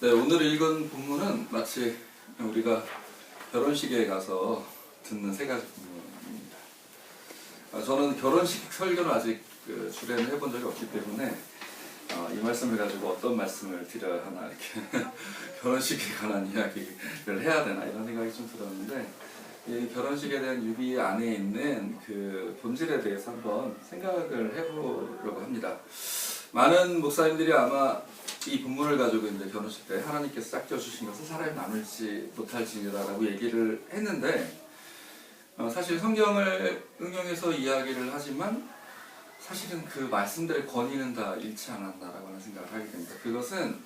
네, 오늘 읽은 본문은 마치 우리가 결혼식에 가서 듣는 세 가지 본문입니다. 저는 결혼식 설교는 아직 주례는 해본 적이 없기 때문에 이 말씀을 가지고 어떤 말씀을 드려야 하나 이렇게 결혼식에 관한 이야기를 해야 되나 이런 생각이 좀 들었는데 이 결혼식에 대한 유비 안에 있는 그 본질에 대해서 한번 생각을 해보려고 합니다. 많은 목사님들이 아마 이 본문을 가지고 이제 결혼식 때 하나님께서 짝져 주신 것은 사람이 나눌지 못할지라고 얘기를 했는데 사실 성경을 응용해서 이야기를 하지만 사실은 그 말씀들의 권위는 다 잃지 않았나라고 하는 생각을 하게 됩니다. 그것은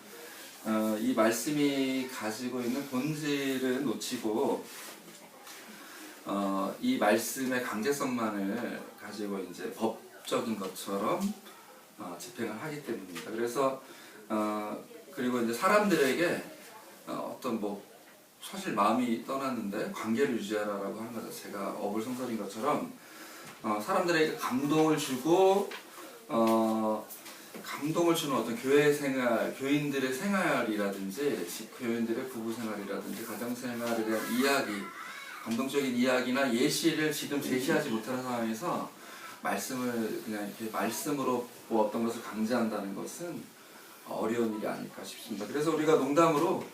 이 말씀이 가지고 있는 본질을 놓치고 이 말씀의 강제성만을 가지고 이제 법적인 것처럼 집행을 하기 때문입니다. 그래서 그리고 이제 사람들에게 어떤 사실 마음이 떠났는데 관계를 유지하라라고 하는 것 자체가 어불성설인 것처럼 사람들에게 감동을 주고 감동을 주는 어떤 교회 생활, 교인들의 생활이라든지 교인들의 부부 생활이라든지 가정 생활에 대한 이야기, 감동적인 이야기나 예시를 지금 제시하지 못하는 상황에서 말씀을 그냥 이렇게 말씀으로 어떤 것을 강제한다는 것은 어려운 일이 아닐까 싶습니다. 그래서 우리가 농담으로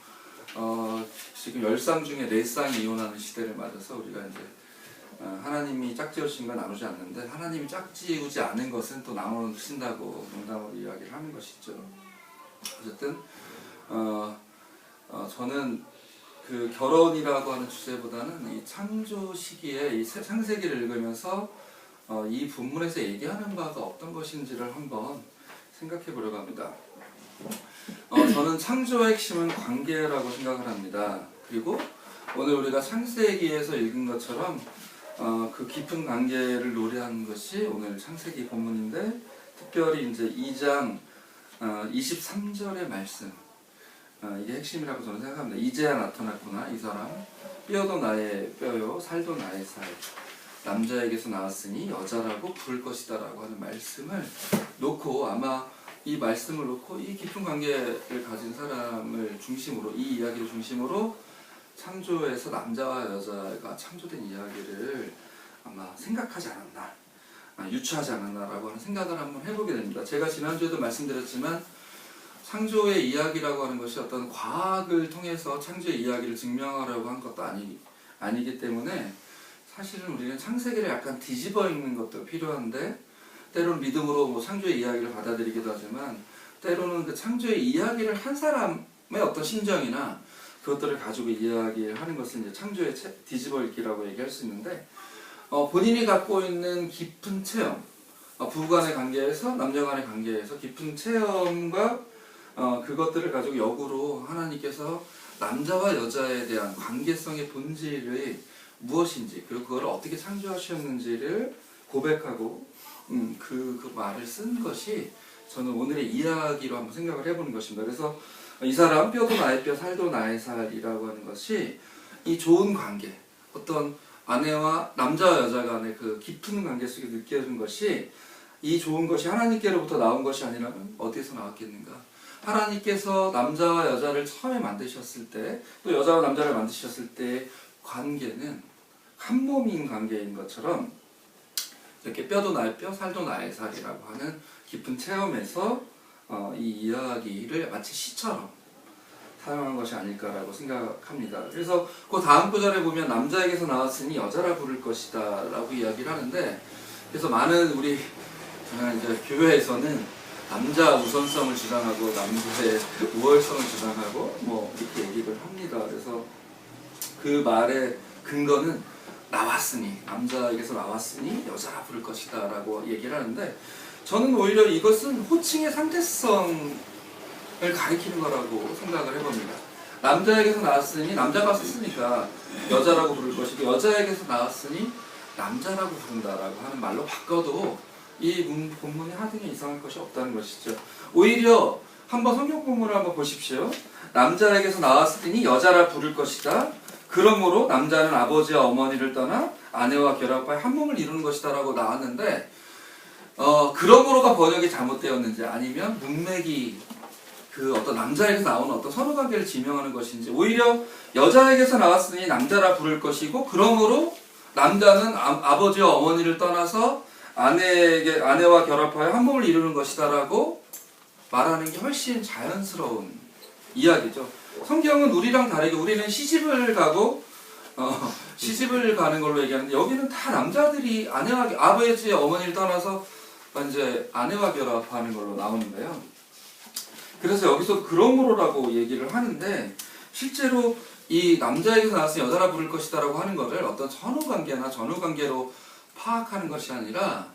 지금 10쌍 중에 4쌍이 이혼하는 시대를 맞아서 우리가 이제 하나님이 짝지으신 건 나누지 않는데 하나님이 짝지우지 않은 것은 또 나누신다고 농담으로 이야기를 하는 것이죠. 어쨌든 저는 그 결혼이라고 하는 주제보다는 이 창조 시기에 이 창세기를 읽으면서 이 본문에서 얘기하는 바가 어떤 것인지를 한번 생각해 보려고 합니다. 저는 창조의 핵심은 관계라고 생각을 합니다. 그리고 오늘 우리가 창세기에서 읽은 것처럼 그 깊은 관계를 노래하는 것이 오늘 창세기 본문인데 특별히 이제 2장 23절의 말씀 이게 핵심이라고 저는 생각합니다. 이제야 나타났구나 이 사람 뼈도 나의 뼈요 살도 나의 살 남자에게서 나왔으니 여자라고 부를 것이다 라고 하는 말씀을 놓고 아마 이 말씀을 놓고 이 깊은 관계를 가진 사람을 중심으로 이 이야기를 중심으로 창조에서 남자와 여자가 창조된 이야기를 아마 생각하지 않았나 유추하지 않았나라고 하는 생각을 한번 해보게 됩니다. 제가 지난주에도 말씀드렸지만 창조의 이야기라고 하는 것이 어떤 과학을 통해서 창조의 이야기를 증명하려고 한 것도 아니기 때문에 사실은 우리는 창세기를 약간 뒤집어 읽는 것도 필요한데 때로는 믿음으로 창조의 이야기를 받아들이기도 하지만 때로는 그 창조의 이야기를 한 사람의 어떤 심정이나 그것들을 가지고 이야기를 하는 것을 이제 창조의 뒤집어 읽기라고 얘기할 수 있는데 본인이 갖고 있는 깊은 체험 부부 간의 관계에서 남녀 간의 관계에서 깊은 체험과 그것들을 가지고 역으로 하나님께서 남자와 여자에 대한 관계성의 본질이 무엇인지 그리고 그걸 어떻게 창조하셨는지를 고백하고 그 말을 쓴 것이 저는 오늘의 이야기로 한번 생각을 해보는 것입니다. 그래서 이 사람 뼈도 나의 뼈 살도 나의 살이라고 하는 것이 이 좋은 관계 어떤 아내와 남자와 여자 간의 그 깊은 관계 속에 느껴진 것이 이 좋은 것이 하나님께로부터 나온 것이 아니라면 어디에서 나왔겠는가. 하나님께서 남자와 여자를 처음에 만드셨을 때 또 여자와 남자를 만드셨을 때 관계는 한 몸인 관계인 것처럼 이렇게 뼈도 나의 뼈, 살도 나의 살이라고 하는 깊은 체험에서 이 이야기를 마치 시처럼 사용한 것이 아닐까라고 생각합니다. 그래서 그 다음 구절에 보면 남자에게서 나왔으니 여자라 부를 것이다 라고 이야기를 하는데 그래서 많은 우리 이제 교회에서는 남자 우선성을 주장하고 남자의 우월성을 주장하고 이렇게 얘기를 합니다. 그래서 그 말의 근거는 나왔으니 남자에게서 나왔으니 여자라 부를 것이다 라고 얘기를 하는데 저는 오히려 이것은 호칭의 상대성을 가리키는 거라고 생각을 해봅니다. 남자에게서 나왔으니 남자가 썼으니까 여자라고 부를 것이고 여자에게서 나왔으니 남자라고 부른다라고 하는 말로 바꿔도 이 본문에 하등에 이상할 것이 없다는 것이죠. 오히려 한번 성경 본문을 한번 보십시오. 남자에게서 나왔으니 여자라 부를 것이다. 그러므로 남자는 아버지와 어머니를 떠나 아내와 결합하여 한 몸을 이루는 것이다 라고 나왔는데 그러므로가 번역이 잘못되었는지 아니면 문맥이 그 어떤 남자에게서 나오는 어떤 선후 관계를 지명하는 것인지, 오히려 여자에게서 나왔으니 남자라 부를 것이고, 그러므로 남자는 아버지와 어머니를 떠나서 아내와 결합하여 한 몸을 이루는 것이다라고 말하는 게 훨씬 자연스러운 이야기죠. 성경은 우리랑 다르게 우리는 시집을 가고 시집을 가는 걸로 얘기하는데, 여기는 다 남자들이 아버지와 어머니를 떠나서 이제 아내와 결합하는 걸로 나오는데요. 그래서 여기서 그러므로라고 얘기를 하는데, 실제로 이 남자에게서 나와서 여자라 부를 것이다라고 하는 것을 어떤 선후관계나 전후관계로 파악하는 것이 아니라,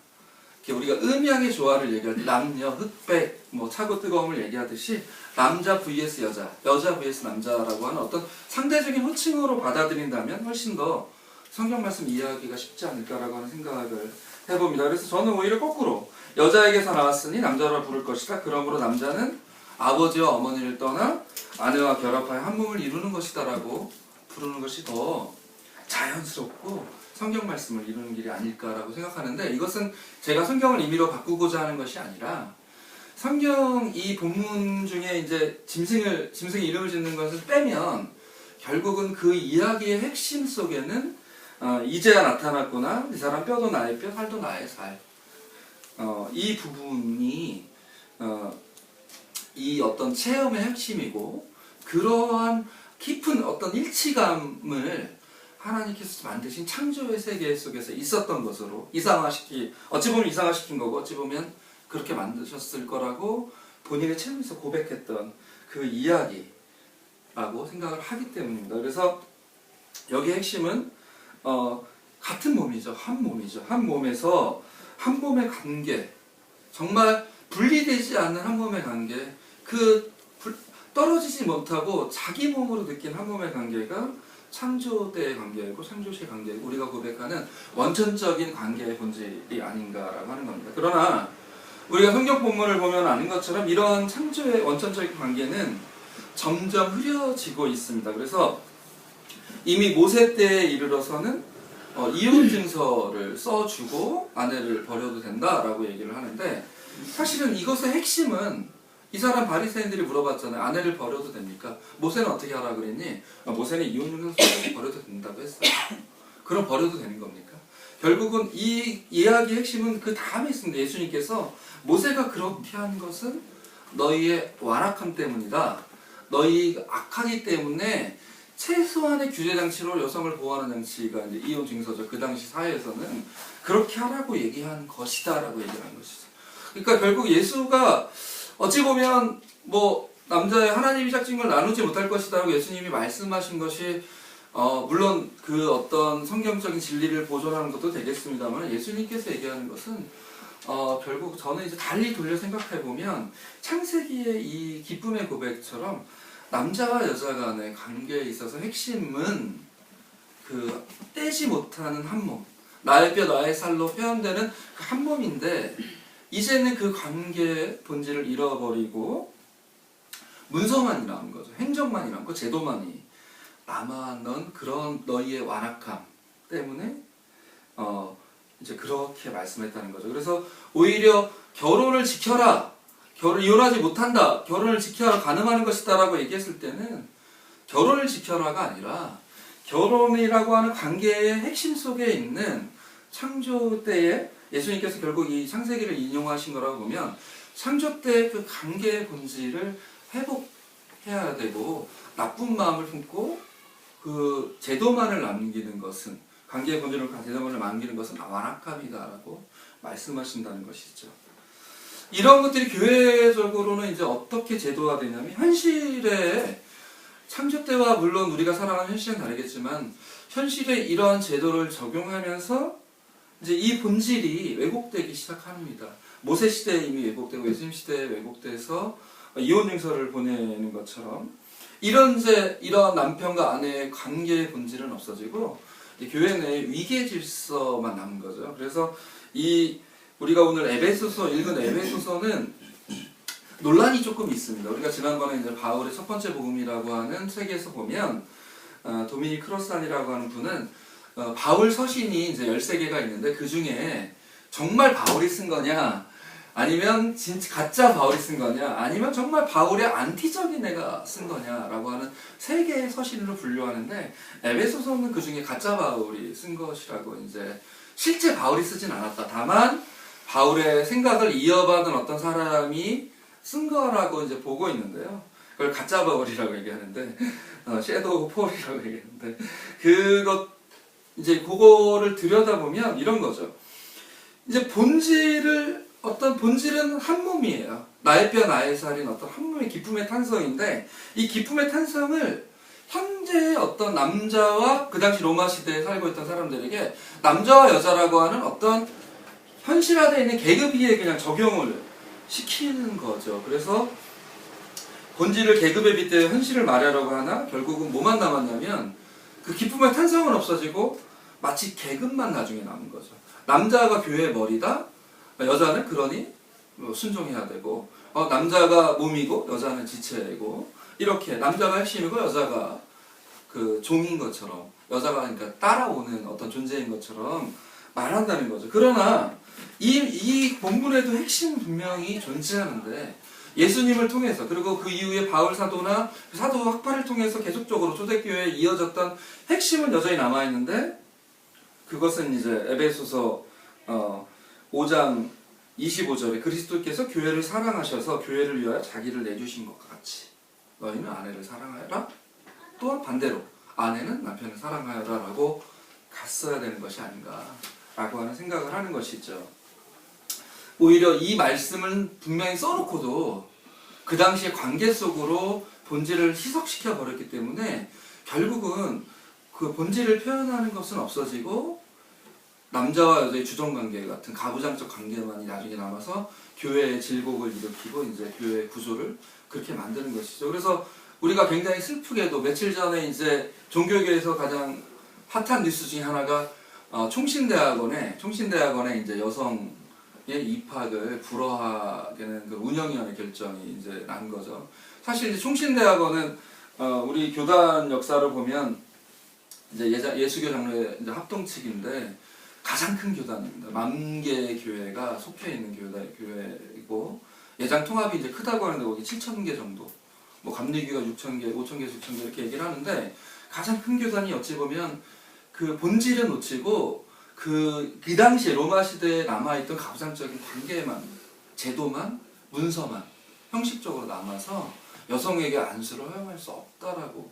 우리가 음양의 조화를 얘기할 때 남녀, 흑백, 차고 뜨거움을 얘기하듯이 남자 vs 여자, 여자 vs 남자라고 하는 어떤 상대적인 호칭으로 받아들인다면 훨씬 더 성경 말씀 이해하기가 쉽지 않을까라고 하는 생각을 해봅니다. 그래서 저는 오히려 거꾸로 여자에게서 나왔으니 남자라 부를 것이다. 그러므로 남자는 아버지와 어머니를 떠나 아내와 결합하여 한 몸을 이루는 것이다라고 부르는 것이 더 자연스럽고 성경 말씀을 이루는 길이 아닐까라고 생각하는데, 이것은 제가 성경을 임의로 바꾸고자 하는 것이 아니라, 성경 이 본문 중에 이제 짐승의 이름을 짓는 것을 빼면 결국은 그 이야기의 핵심 속에는 이제야 나타났구나, 이 사람 뼈도 나의 뼈, 살도 나의 살, 이 부분이 이 어떤 체험의 핵심이고, 그러한 깊은 어떤 일치감을 하나님께서 만드신 창조의 세계 속에서 있었던 것으로 어찌 보면 이상화시킨 거고, 어찌 보면 그렇게 만드셨을 거라고 본인의 체험에서 고백했던 그 이야기라고 생각을 하기 때문입니다. 그래서 여기의 핵심은 같은 몸이죠. 한 몸이죠. 한 몸에서 한 몸의 관계, 정말 분리되지 않는 한 몸의 관계, 떨어지지 못하고 자기 몸으로 느낀 한 몸의 관계가 창조 때의 관계이고 창조시의 관계이고, 우리가 고백하는 원천적인 관계의 본질이 아닌가라고 하는 겁니다. 그러나 우리가 성경 본문을 보면 아는 것처럼 이러한 창조의 원천적인 관계는 점점 흐려지고 있습니다. 그래서 이미 모세 때에 이르러서는 이혼 증서를 써주고 아내를 버려도 된다라고 얘기를 하는데, 사실은 이것의 핵심은, 이 사람 바리새인들이 물어봤잖아요. 아내를 버려도 됩니까? 모세는 어떻게 하라 그랬니? 모세는 이혼 증서 버려도 된다고 했어요. 그럼 버려도 되는 겁니까? 결국은 이 이야기의 핵심은 그 다음에 있습니다. 예수님께서 모세가 그렇게 한 것은 너희의 완악함 때문이다. 너희가 악하기 때문에 최소한의 규제 장치로 여성을 보호하는 장치가 이제 이혼 증서죠. 그 당시 사회에서는 그렇게 하라고 얘기한 것이다라고 얘기를 한 것이죠. 그러니까 결국 예수가 어찌 보면 남자의 하나님이 짝진 걸 나누지 못할 것이다라고 예수님이 말씀하신 것이 물론 그 어떤 성경적인 진리를 보존하는 것도 되겠습니다만, 예수님께서 얘기하는 것은 결국 저는 이제 달리 돌려 생각해 보면 창세기의 이 기쁨의 고백처럼 남자와 여자 간의 관계에 있어서 핵심은 그 떼지 못하는 한 몸, 나의 뼈 나의 살로 표현되는 그 한 몸인데, 이제는 그 관계의 본질을 잃어버리고 문서만이 남은 거죠. 행정만이 남고 제도만이 남아넌 그런 너희의 완악함 때문에 이제 그렇게 말씀했다는 거죠. 그래서 오히려 결혼을 지켜라, 이혼하지 못한다, 결혼을 지켜라, 가능하는 것이다라고 얘기했을 때는 결혼을 지켜라가 아니라, 결혼이라고 하는 관계의 핵심 속에 있는 창조 때에 예수님께서 결국 이 창세기를 인용하신 거라고 보면, 창조 때 그 관계의 본질을 회복해야 되고, 나쁜 마음을 품고 그 제도만을 남기는 것은, 관계의 본질을 제도만을 남기는 것은 완악함이다라고 말씀하신다는 것이죠. 이런 것들이 교회적으로는 이제 어떻게 제도화되냐면, 현실에 창조 때와 물론 우리가 살아가는 현실은 다르겠지만, 현실에 이러한 제도를 적용하면서 이제 이 본질이 왜곡되기 시작합니다. 모세 시대에 이미 왜곡되고 예수님 시대에 왜곡돼서 이혼 증서를 보내는 것처럼, 이런 남편과 아내의 관계의 본질은 없어지고 교회 내에 위계 질서만 남은 거죠. 그래서 우리가 오늘 읽은 에베소서는 논란이 조금 있습니다. 우리가 지난번에 이제 바울의 첫 번째 복음이라고 하는 책에서 보면 도미닉 크로산이라고 하는 분은 바울 서신이 이제 13개가 있는데, 그 중에 정말 바울이 쓴 거냐, 아니면 진짜 가짜 바울이 쓴 거냐, 아니면 정말 바울의 안티적인 애가 쓴 거냐라고 하는 세 개의 서신으로 분류하는데, 에베소서는 그 중에 가짜 바울이 쓴 것이라고, 이제 실제 바울이 쓰진 않았다. 다만 바울의 생각을 이어받은 어떤 사람이 쓴 거라고 이제 보고 있는데요. 그걸 가짜 바울이라고 얘기하는데, 섀도우 폴이라고 얘기하는데, 이제 그거를 들여다보면 이런 거죠. 이제 어떤 본질은 한 몸이에요. 나의 뼈 나의 살인 어떤 한 몸의 기쁨의 탄성인데, 이 기쁨의 탄성을 현재의 어떤 남자와 그 당시 로마 시대에 살고 있던 사람들에게 남자와 여자라고 하는 어떤 현실화되어 있는 계급위에 그냥 적용을 시키는 거죠. 그래서 본질을 계급에 빗대어 현실을 말하려고 하나 결국은 뭐만 남았냐면 그 기쁨의 탄성은 없어지고 마치 계급만 나중에 남은 거죠. 남자가 교회의 머리다. 여자는 그러니 순종해야 되고, 남자가 몸이고 여자는 지체이고, 이렇게 남자가 핵심이고 여자가 그 종인 것처럼, 여자가 그러니까 따라오는 어떤 존재인 것처럼 말한다는 거죠. 그러나 이 본문에도 핵심은 분명히 존재하는데, 예수님을 통해서, 그리고 그 이후에 바울 사도나 사도 학파를 통해서 계속적으로 초대교회에 이어졌던 핵심은 여전히 남아있는데, 그것은 이제 에베소서 5장 25절에 그리스도께서 교회를 사랑하셔서 교회를 위하여 자기를 내주신 것과 같이 너희는 아내를 사랑하여라. 또한 반대로 아내는 남편을 사랑하여라 라고 갔어야 되는 것이 아닌가 라고 하는 생각을 하는 것이죠. 오히려 이 말씀을 분명히 써놓고도 그 당시의 관계 속으로 본질을 희석시켜 버렸기 때문에 결국은 그 본질을 표현하는 것은 없어지고 남자와 여자의 주정관계 같은 가부장적 관계만이 나중에 남아서 교회의 질곡을 일으키고 이제 교회의 구조를 그렇게 만드는 것이죠. 그래서 우리가 굉장히 슬프게도 며칠 전에 이제 종교계에서 가장 핫한 뉴스 중에 하나가 총신대학원에 이제 여성의 입학을 불허하게는 그 운영위원회 결정이 이제 난 거죠. 사실 이제 총신대학원은 우리 교단 역사를 보면 이제 예수교 장로의 이제 합동측인데 가장 큰 교단입니다. 10,000개 교회가 속해 있는 교회이고, 예장 통합이 이제 크다고 하는데 거기 7,000개 정도, 뭐 감리교가 6,000개, 5,000개, 6,000개 이렇게 얘기를 하는데, 가장 큰 교단이 어찌 보면 그 본질은 놓치고 그 당시에 로마 시대에 남아있던 가부장적인 관계만, 제도만, 문서만 형식적으로 남아서 여성에게 안수를 허용할 수 없다라고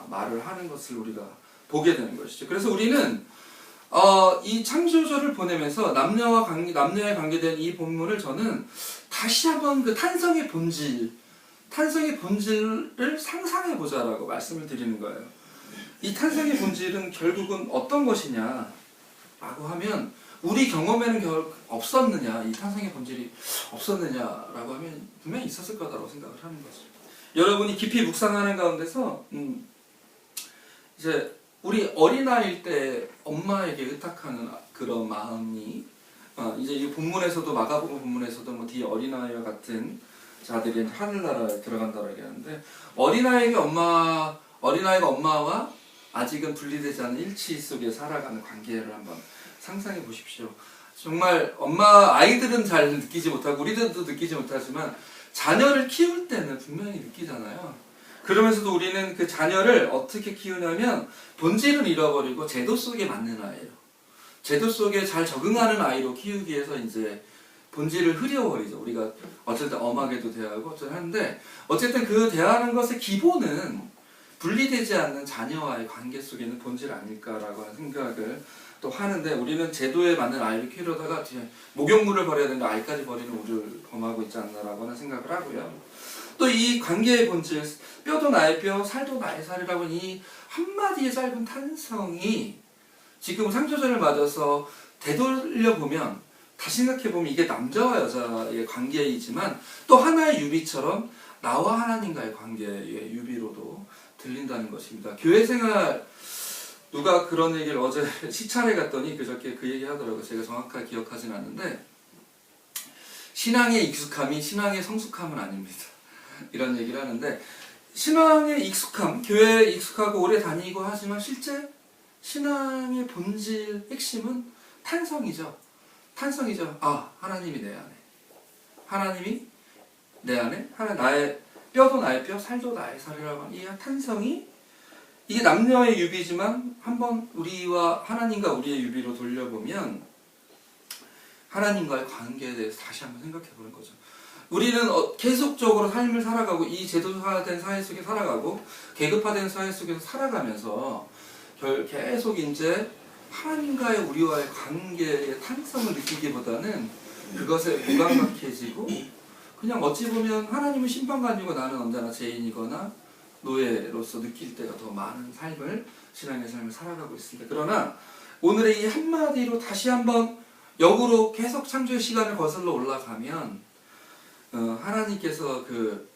말을 하는 것을 우리가 보게 되는 것이죠. 그래서 우리는 이 창조주를 보내면서 남녀에 관계된 이 본문을 저는 다시 한번 그 탄성의 본질을 상상해보자라고 말씀을 드리는 거예요. 이 탄성의 본질은 결국은 어떤 것이냐라고 하면, 우리 경험에는 없었느냐, 이 탄성의 본질이 없었느냐라고 하면 분명히 있었을 거다라고 생각을 하는 거죠. 여러분이 깊이 묵상하는 가운데서 이제 우리 어린아이일 때 엄마에게 의탁하는 그런 마음이, 이제 이 본문에서도, 마가복음 본문에서도 뭐 뒤에 어린아이와 같은 자들이 하늘나라에 들어간다고 얘기하는데, 어린아이가 엄마와 아직은 분리되지 않은 일치 속에 살아가는 관계를 한번 상상해 보십시오. 정말 아이들은 잘 느끼지 못하고 우리들도 느끼지 못하지만 자녀를 키울 때는 분명히 느끼잖아요. 그러면서도 우리는 그 자녀를 어떻게 키우냐면 본질을 잃어버리고 제도 속에 맞는 아이예요. 제도 속에 잘 적응하는 아이로 키우기 위해서 이제 본질을 흐려버리죠. 우리가 어쨌든 엄하게도 대하고 어쨌든 하는데, 어쨌든 그 대하는 것의 기본은 분리되지 않는 자녀와의 관계 속에 있는 본질 아닐까라고 하는 생각을 또 하는데, 우리는 제도에 맞는 아이를 키우려다가 뒤에 목욕물을 버려야 되는데 아이까지 버리는 우를 범하고 있지 않나라고 하는 생각을 하고요. 또 이 관계의 본질, 뼈도 나의 뼈, 살도 나의 살이라고 하는 이 한마디의 짧은 탄성이 지금 창조주를 맞아서 되돌려보면, 다시 생각해보면 이게 남자와 여자의 관계이지만 또 하나의 유비처럼 나와 하나님과의 관계의 유비로도 들린다는 것입니다. 교회 생활, 누가 그런 얘기를 어제 시찰에 갔더니 그저께 그 얘기 하더라고요. 제가 정확하게 기억하진 않는데, 신앙의 익숙함이 신앙의 성숙함은 아닙니다. 이런 얘기를 하는데, 신앙의 익숙함, 교회에 익숙하고 오래 다니고 하지만 실제 신앙의 본질, 핵심은 탄성이죠. 하나님이 내 안에, 하나님이 내 안에 나의 뼈도 나의 뼈, 살도 나의 살이라고 하는 이 탄성이 이게 남녀의 유비지만 한번 우리와 하나님과 우리의 유비로 돌려보면 하나님과의 관계에 대해서 다시 한번 생각해 보는 거죠. 우리는 계속적으로 삶을 살아가고 이 제도화된 사회 속에 살아가고 계급화된 사회 속에서 살아가면서 계속 이제 하나님과의 우리와의 관계의 탄성을 느끼기보다는 그것에 무감각해지고 그냥 어찌 보면 하나님은 심판관이고 나는 언제나 죄인이거나 노예로서 느낄 때가 더 많은 삶을 신앙의 삶을 살아가고 있습니다. 그러나 오늘의 이 한마디로 다시 한번 역으로 계속 창조의 시간을 거슬러 올라가면 하나님께서 그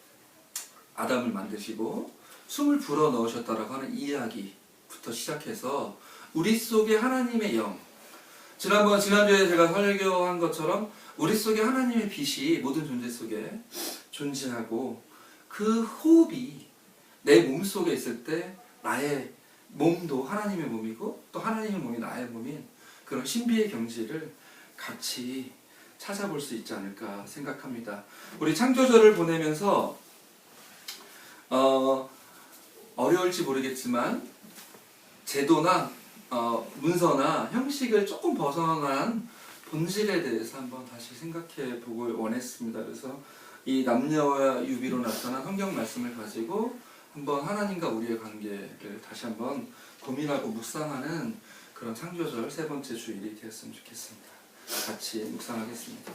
아담을 만드시고 숨을 불어 넣으셨다라고 하는 이야기부터 시작해서 우리 속에 하나님의 영, 지난주에 제가 설교한 것처럼 우리 속에 하나님의 빛이 모든 존재 속에 존재하고 그 호흡이 내 몸 속에 있을 때 나의 몸도 하나님의 몸이고 또 하나님의 몸이 나의 몸인 그런 신비의 경지를 같이 찾아볼 수 있지 않을까 생각합니다. 우리 창조절을 보내면서 어려울지 모르겠지만 제도나 문서나 형식을 조금 벗어난 본질에 대해서 한번 다시 생각해 보고 원했습니다. 그래서 이 남녀와 유비로 나타난 성경 말씀을 가지고 한번 하나님과 우리의 관계를 다시 한번 고민하고 묵상하는 그런 창조절 세 번째 주일이 되었으면 좋겠습니다. 같이 묵상하겠습니다.